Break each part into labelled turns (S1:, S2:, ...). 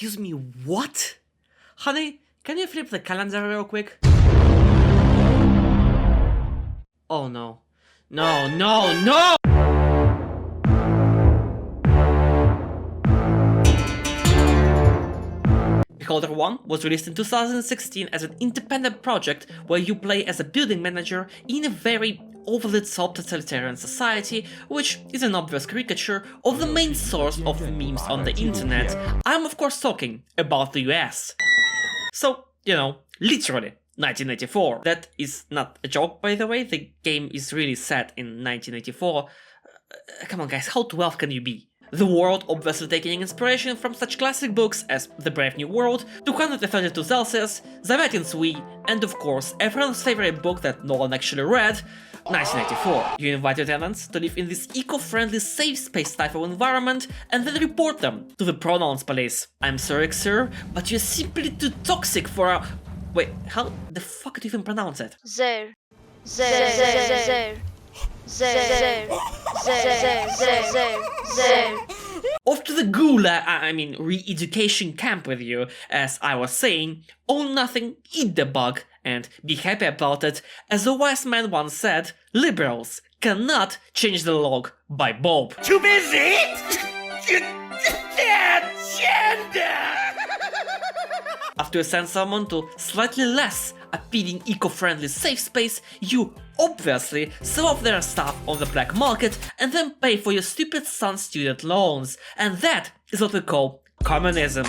S1: Excuse me, what? Honey, can you flip the calendar real quick? Oh no. No, no, no! Beholder 1 was released in 2016 as an independent project where you play as a building manager in a very over-the-top totalitarian society, which is an obvious caricature of the main source of memes on the internet. I'm of course talking about the US. So, you know, literally 1984. That is not a joke, by the way, the game is really set in 1984. Come on guys, how 12 can you be? The world obviously taking inspiration from such classic books as The Brave New World, 232 Celsius, The Metin's We, and of course everyone's favorite book that no one actually read, 1984. You invite your tenants to live in this eco-friendly safe space type of environment and then report them to the pronouns police. I'm sorry sir, but you're simply too toxic for a... Wait, how the fuck do you even pronounce it?
S2: Zer.
S1: Off to the gulag, I mean re-education camp with you, as I was saying, own nothing, eat the bug, and be happy about it. As a wise man once said, liberals cannot change the log by bulb.
S3: Too busy? Agenda!
S1: After you send someone to slightly less appealing eco-friendly safe space, you obviously sell off their stuff on the black market and then pay for your stupid son's student loans. And that is what we call communism.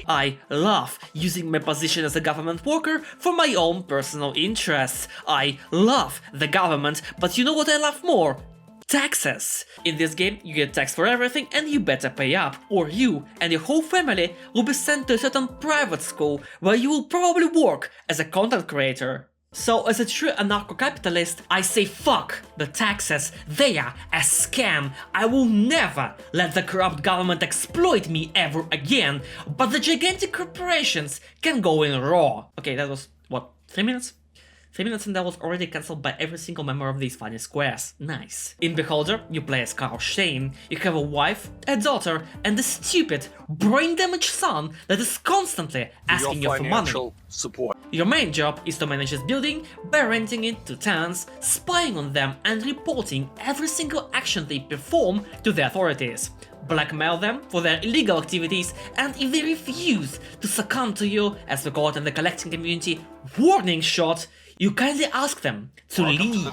S1: I love using my position as a government worker for my own personal interests. I love the government, but you know what I love more? Taxes. In this game, you get taxed for everything and you better pay up, or you and your whole family will be sent to a certain private school where you will probably work as a content creator. So as a true anarcho-capitalist, I say fuck the taxes, they are a scam. I will never let the corrupt government exploit me ever again, but the gigantic corporations can go in raw. Okay, that was, what, 3 minutes? 3 minutes and that was already cancelled by every single member of these funny squares. Nice. In Beholder, you play as Carl Shane. You have a wife, a daughter, and a stupid, brain-damaged son that is constantly asking you for money.
S3: Support.
S1: Your main job is to manage this building by renting it to tenants, spying on them and reporting every single action they perform to the authorities. Blackmail them for their illegal activities, and if they refuse to succumb to you, as we call it in the collecting community, warning shot, you kindly ask them to leave.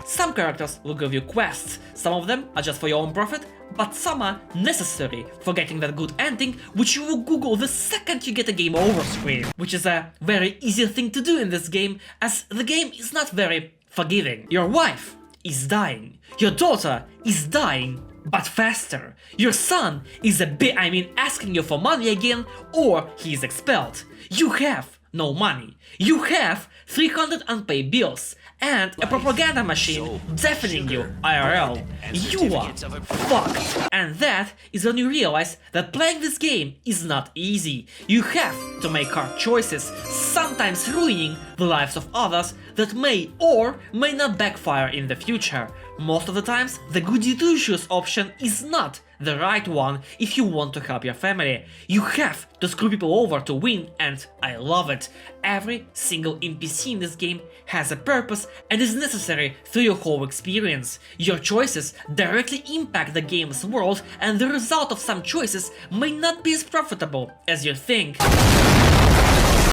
S1: Some characters will give you quests, some of them are just for your own profit, but some are necessary for getting that good ending, which you will Google the second you get a game over screen. Which is a very easy thing to do in this game, as the game is not very forgiving. Your wife is dying, your daughter is dying, but faster. Your son is asking you for money again, or he is expelled. You have no money. You have 300 unpaid bills and a propaganda machine deafening you IRL. You are fucked. And that is when you realize that playing this game is not easy. You have to make hard choices, sometimes ruining the lives of others that may or may not backfire in the future. Most of the times, the goody-two-shoes option is not the right one if you want to help your family. You have to screw people over to win, and I love it. Every single NPC in this game has a purpose and is necessary through your whole experience. Your choices directly impact the game's world, and the result of some choices may not be as profitable as you think.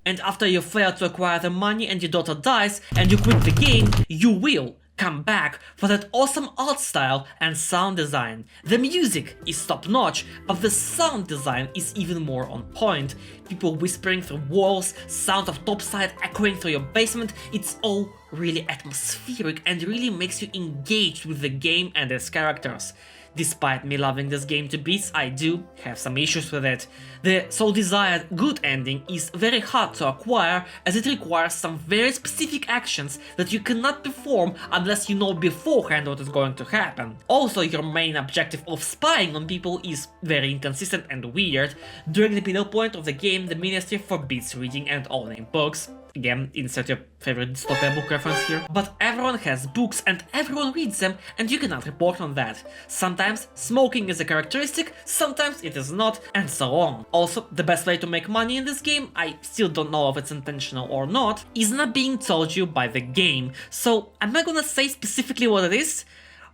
S1: And after you fail to acquire the money and your daughter dies and you quit the game, you will come back for that awesome art style and sound design. The music is top notch, but the sound design is even more on point. People whispering through walls, sound of topside echoing through your basement, it's all really atmospheric and really makes you engaged with the game and its characters. Despite me loving this game to bits, I do have some issues with it. The so desired good ending is very hard to acquire, as it requires some very specific actions that you cannot perform unless you know beforehand what is going to happen. Also, your main objective of spying on people is very inconsistent and weird. During the middle point of the game, the ministry forbids reading and owning books. Again, insert your favorite dystopia book reference here. But everyone has books and everyone reads them, and you cannot report on that. Sometimes smoking is a characteristic, sometimes it is not, and so on. Also, the best way to make money in this game, I still don't know if it's intentional or not, is not being told you by the game. So I'm not gonna say specifically what it is,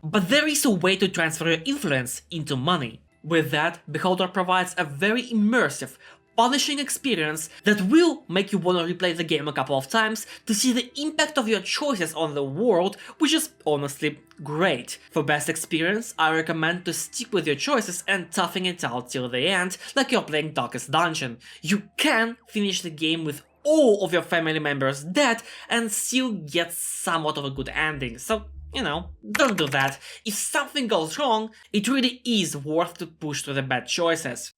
S1: but there is a way to transfer your influence into money. With that, Beholder provides a very immersive, polishing experience that will make you want to replay the game a couple of times to see the impact of your choices on the world, which is honestly great. For best experience, I recommend to stick with your choices and toughing it out till the end, like you're playing Darkest Dungeon. You can finish the game with all of your family members dead and still get somewhat of a good ending, so you know, don't do that. If something goes wrong, it really is worth to push to the bad choices.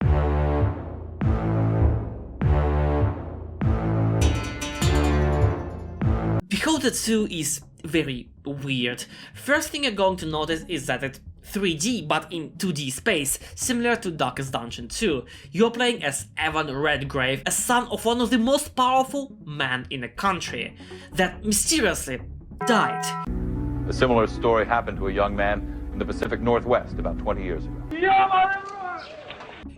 S1: Beholder 2 is very weird. First thing you're going to notice is that it's 3D but in 2D space, similar to Darkest Dungeon 2. You're playing as Evan Redgrave, a son of one of the most powerful men in the country, that mysteriously died.
S2: A similar story happened to a young man in the Pacific Northwest about 20 years ago.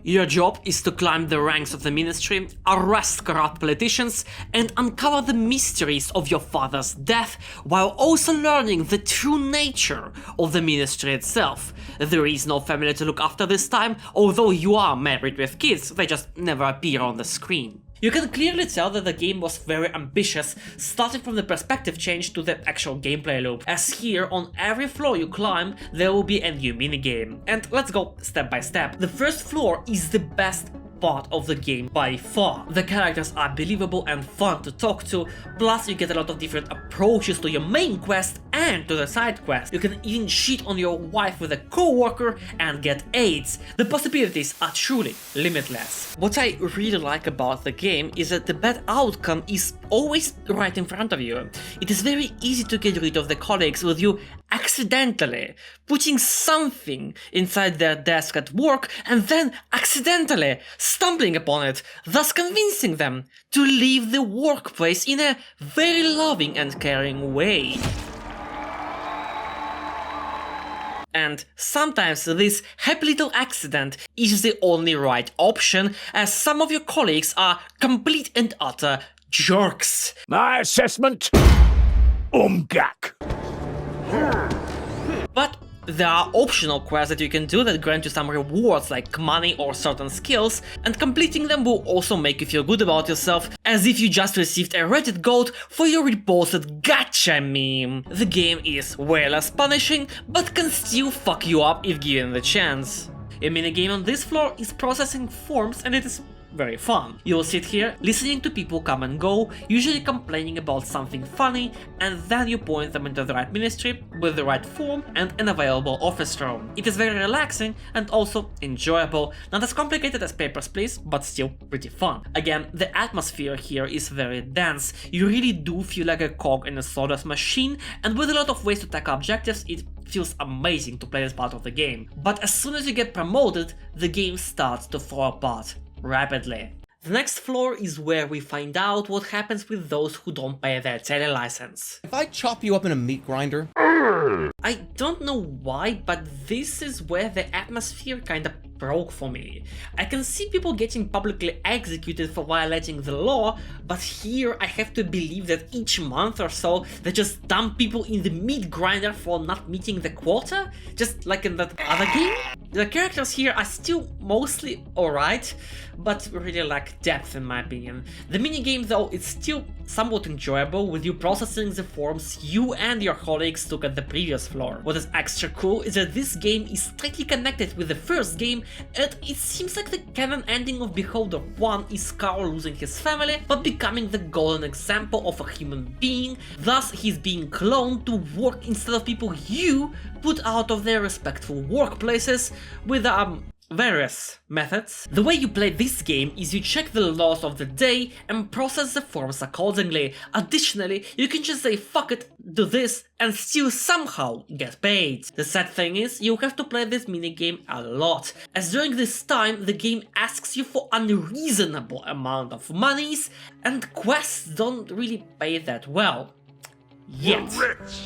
S1: Your job is to climb the ranks of the ministry, arrest corrupt politicians, and uncover the mysteries of your father's death, while also learning the true nature of the ministry itself. There is no family to look after this time, although you are married with kids, they just never appear on the screen. You can clearly tell that the game was very ambitious, starting from the perspective change to the actual gameplay loop, as here on every floor you climb there will be a new minigame. And let's go step by step. The first floor is the best part of the game by far. The characters are believable and fun to talk to, plus you get a lot of different approaches to your main quest and to the side quest. You can even cheat on your wife with a co-worker and get AIDS. The possibilities are truly limitless. What I really like about the game is that the bad outcome is always right in front of you. It is very easy to get rid of the colleagues with you accidentally putting something inside their desk at work and then accidentally stumbling upon it, thus convincing them to leave the workplace in a very loving and caring way. And sometimes this happy little accident is the only right option, as some of your colleagues are complete and utter jerks.
S3: My assessment? Umgak.
S1: But there are optional quests that you can do that grant you some rewards like money or certain skills, and completing them will also make you feel good about yourself, as if you just received a Reddit gold for your reposted gotcha meme. The game is way less punishing, but can still fuck you up if given the chance. A minigame on this floor is processing forms, and it is very fun. You'll sit here listening to people come and go, usually complaining about something funny, and then you point them into the right ministry with the right form and an available office room. It is very relaxing and also enjoyable, not as complicated as Papers, Please, but still pretty fun. Again, the atmosphere here is very dense. You really do feel like a cog in a sawdust machine, and with a lot of ways to tackle objectives, it feels amazing to play this part of the game. But as soon as you get promoted, the game starts to fall apart rapidly. The next floor is where we find out what happens with those who don't pay their tele license.
S4: If I chop you up in a meat grinder?
S1: I don't know why, but this is where the atmosphere kinda broke for me. I can see people getting publicly executed for violating the law, but here I have to believe that each month or so they just dump people in the meat grinder for not meeting the quota, just like in that other game. The characters here are still mostly alright, but really lack depth in my opinion. The minigame though is still somewhat enjoyable, with you processing the forms you and your colleagues took at the previous floor. What is extra cool is that this game is tightly connected with the first game, and it seems like the canon ending of Beholder 1 is Carl losing his family but becoming the golden example of a human being, thus he's being cloned to work instead of people you put out of their respectful workplaces with various methods. The way you play this game is you check the laws of the day and process the forms accordingly. Additionally, you can just say fuck it, do this, and still somehow get paid. The sad thing is, you have to play this minigame a lot, as during this time the game asks you for unreasonable amount of monies, and quests don't really pay that well. Yet.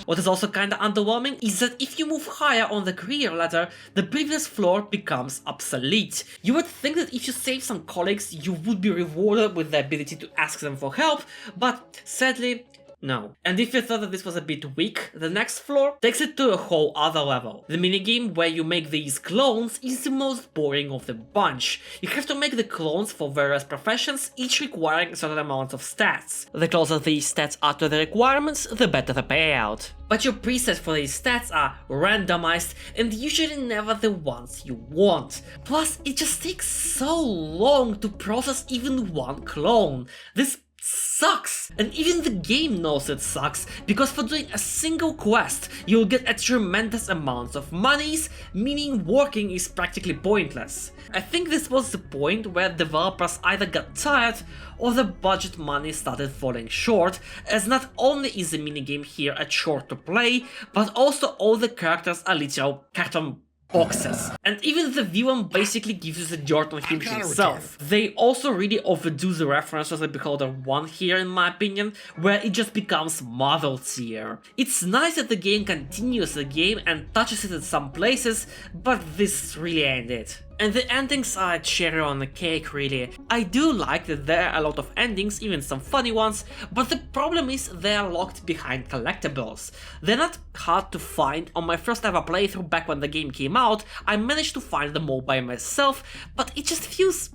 S1: What is also kinda underwhelming is that if you move higher on the career ladder, the previous floor becomes obsolete. You would think that if you save some colleagues, you would be rewarded with the ability to ask them for help, but sadly, no. And if you thought that this was a bit weak, the next floor takes it to a whole other level. The minigame where you make these clones is the most boring of the bunch. You have to make the clones for various professions, each requiring certain amounts of stats. The closer these stats are to the requirements, the better the payout. But your presets for these stats are randomized and usually never the ones you want. Plus, it just takes so long to process even one clone. This sucks! And even the game knows it sucks, because for doing a single quest, you'll get a tremendous amount of monies, meaning working is practically pointless. I think this was the point where developers either got tired or the budget money started falling short, as not only is the minigame here a chore to play, but also all the characters are literal cartoon boxes. And even the villain basically gives you the dirt on him himself. They also really overdo the references to Beholder 1 here in my opinion, where it just becomes Marvel tier. It's nice that the game continues the game and touches it in some places, but this really ain't it. And the endings are a cherry on the cake really. I do like that there are a lot of endings, even some funny ones, but the problem is they are locked behind collectibles. They're not hard to find. On my first ever playthrough back when the game came out, I managed to find them all by myself, but it just feels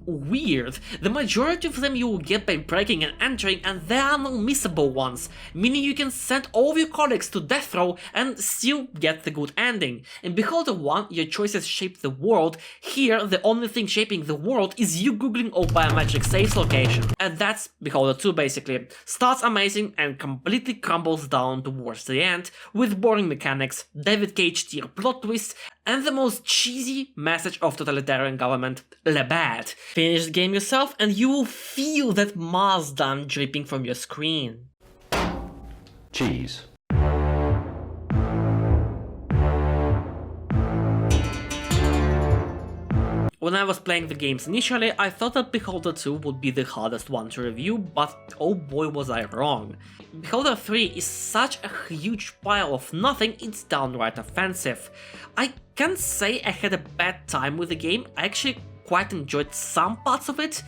S1: weird. The majority of them you will get by breaking and entering, and there are no missable ones, meaning you can send all of your colleagues to death row and still get the good ending. In Beholder 1, your choices shape the world. Here, the only thing shaping the world is you googling all biometric saves location. And that's Beholder 2 basically. Starts amazing and completely crumbles down towards the end, with boring mechanics, David Cage tier plot twists, and the most cheesy message of totalitarian government, le bad. Finish the game yourself and you will feel that Mars done dripping from your screen.
S5: Cheese.
S1: When I was playing the games initially, I thought that Beholder 2 would be the hardest one to review, but oh boy was I wrong. Beholder 3 is such a huge pile of nothing, it's downright offensive. I can't say I had a bad time with the game, I actually quite enjoyed some parts of it.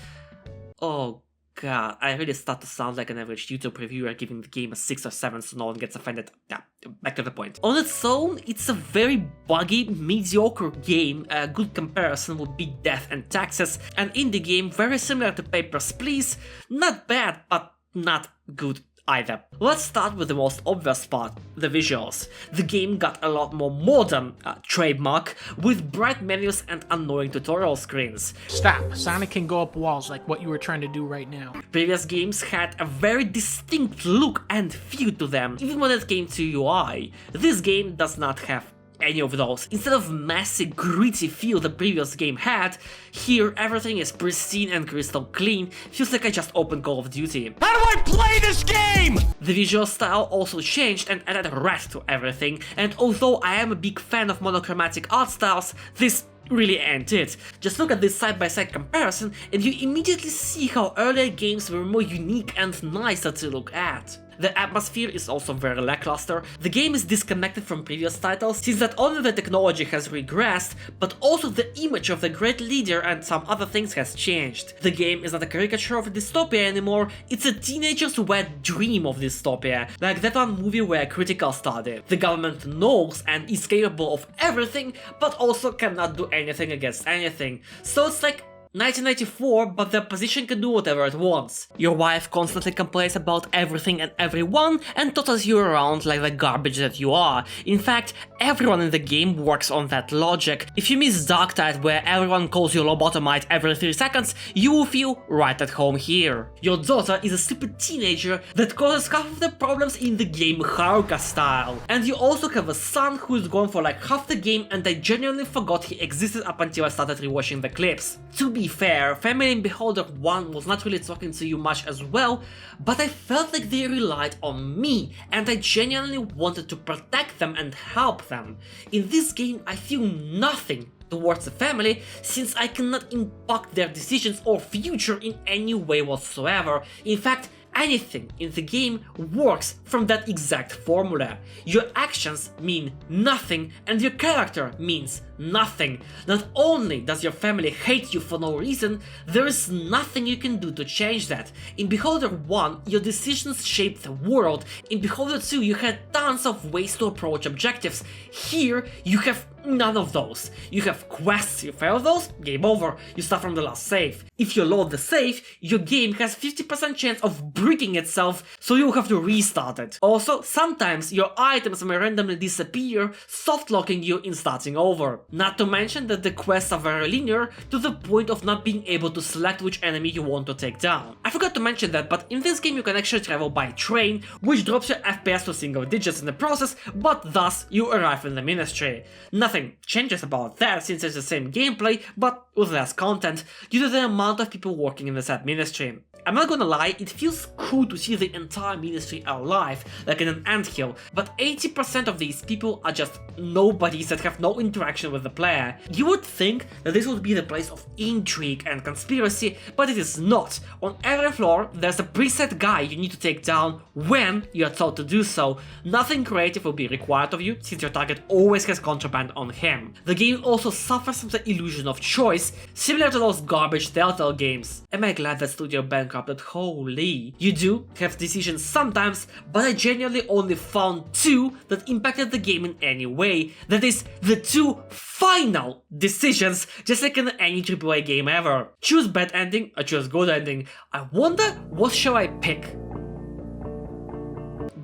S1: Oh god, I really start to sound like an average YouTube reviewer giving the game a 6 or 7 so no one gets offended. Yeah, back to the point. On its own, it's a very buggy, mediocre game. A good comparison would be Death and Taxes, an indie game very similar to Papers, Please. Not bad, but not good either. Let's start with the most obvious part, the visuals. The game got a lot more modern, trademark, with bright menus and annoying tutorial screens.
S6: Stop. Sonic can go up walls like what you were trying to do right now.
S1: Previous games had a very distinct look and feel to them, even when it came to UI. This game does not have any of those. Instead of messy, gritty feel the previous game had, here everything is pristine and crystal clean, feels like I just opened Call of Duty.
S3: How do I play this game?
S1: The visual style also changed and added red to everything, and although I am a big fan of monochromatic art styles, this really ain't it. Just look at this side-by-side comparison and you immediately see how earlier games were more unique and nicer to look at. The atmosphere is also very lackluster. The game is disconnected from previous titles, since not only the technology has regressed, but also the image of the great leader and some other things has changed. The game is not a caricature of a dystopia anymore, it's a teenager's wet dream of dystopia, like that one movie where Critical studied. The government knows and is capable of everything, but also cannot do anything against anything. So it's like 1984, but the opposition can do whatever it wants. Your wife constantly complains about everything and everyone and tosses you around like the garbage that you are. In fact, everyone in the game works on that logic. If you miss Darktide, where everyone calls you lobotomite every 3 seconds, you will feel right at home here. Your daughter is a stupid teenager that causes half of the problems in the game Haruka style. And you also have a son who is gone for like half the game, and I genuinely forgot he existed up until I started rewatching the clips. To be fair, Family in Beholder 1 was not really talking to you much as well, but I felt like they relied on me, and I genuinely wanted to protect them and help them. In this game, I feel nothing towards the family, since I cannot impact their decisions or future in any way whatsoever. In fact, anything in the game works from that exact formula. Your actions mean nothing and your character means nothing. Not only does your family hate you for no reason, there is nothing you can do to change that. In Beholder 1, your decisions shaped the world. In Beholder 2, you had tons of ways to approach objectives. Here, you have none of those. You have quests, you fail those, game over, you start from the last save. If you load the save, your game has 50% chance of breaking itself, so you'll have to restart it. Also, sometimes your items may randomly disappear, soft locking you in starting over. Not to mention that the quests are very linear, to the point of not being able to select which enemy you want to take down. I forgot to mention that, but in this game you can actually travel by train, which drops your FPS to single digits in the process, but thus you arrive in the ministry. Nothing changes about that since it's the same gameplay, but with less content, due to the amount of people working in the said ministry. I'm not gonna lie, it feels cool to see the entire ministry alive, like in an anthill, but 80% of these people are just nobodies that have no interaction with the player. You would think that this would be the place of intrigue and conspiracy, but it is not. On every floor, there's a preset guy you need to take down when you are told to do so. Nothing creative will be required of you, since your target always has contraband on him. The game also suffers from the illusion of choice, similar to those garbage Telltale games. Am I glad that studio bankrupted? Holy. You do have decisions sometimes, but I genuinely only found 2 that impacted the game in any way. That is, the 2 final decisions, just like in any AAA game ever. Choose bad ending or choose good ending. I wonder what shall I pick?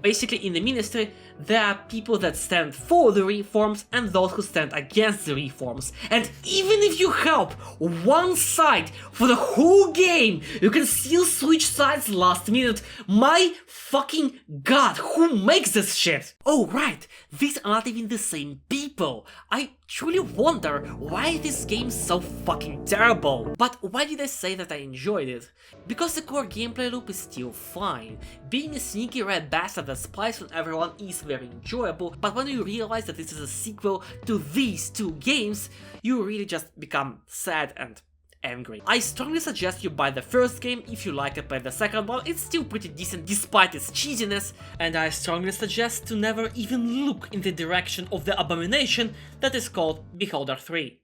S1: Basically, in the ministry, there are people that stand for the reforms and those who stand against the reforms. And even if you help one side for the whole game, you can still switch sides last minute. My fucking god, who makes this shit? Oh right, these are not even the same people. I truly wonder why this game's so fucking terrible. But why did I say that I enjoyed it? Because the core gameplay loop is still fine. Being a sneaky red bastard that spies on everyone is very enjoyable, but when you realize that this is a sequel to these 2 games, you really just become sad and angry. I strongly suggest you buy the first game. If you like it, play the second one. It's still pretty decent despite its cheesiness, and I strongly suggest to never even look in the direction of the abomination that is called Beholder 3.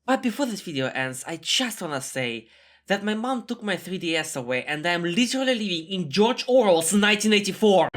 S1: But before this video ends, I just wanna say that my mom took my 3DS away and I am literally living in George Orwell's 1984.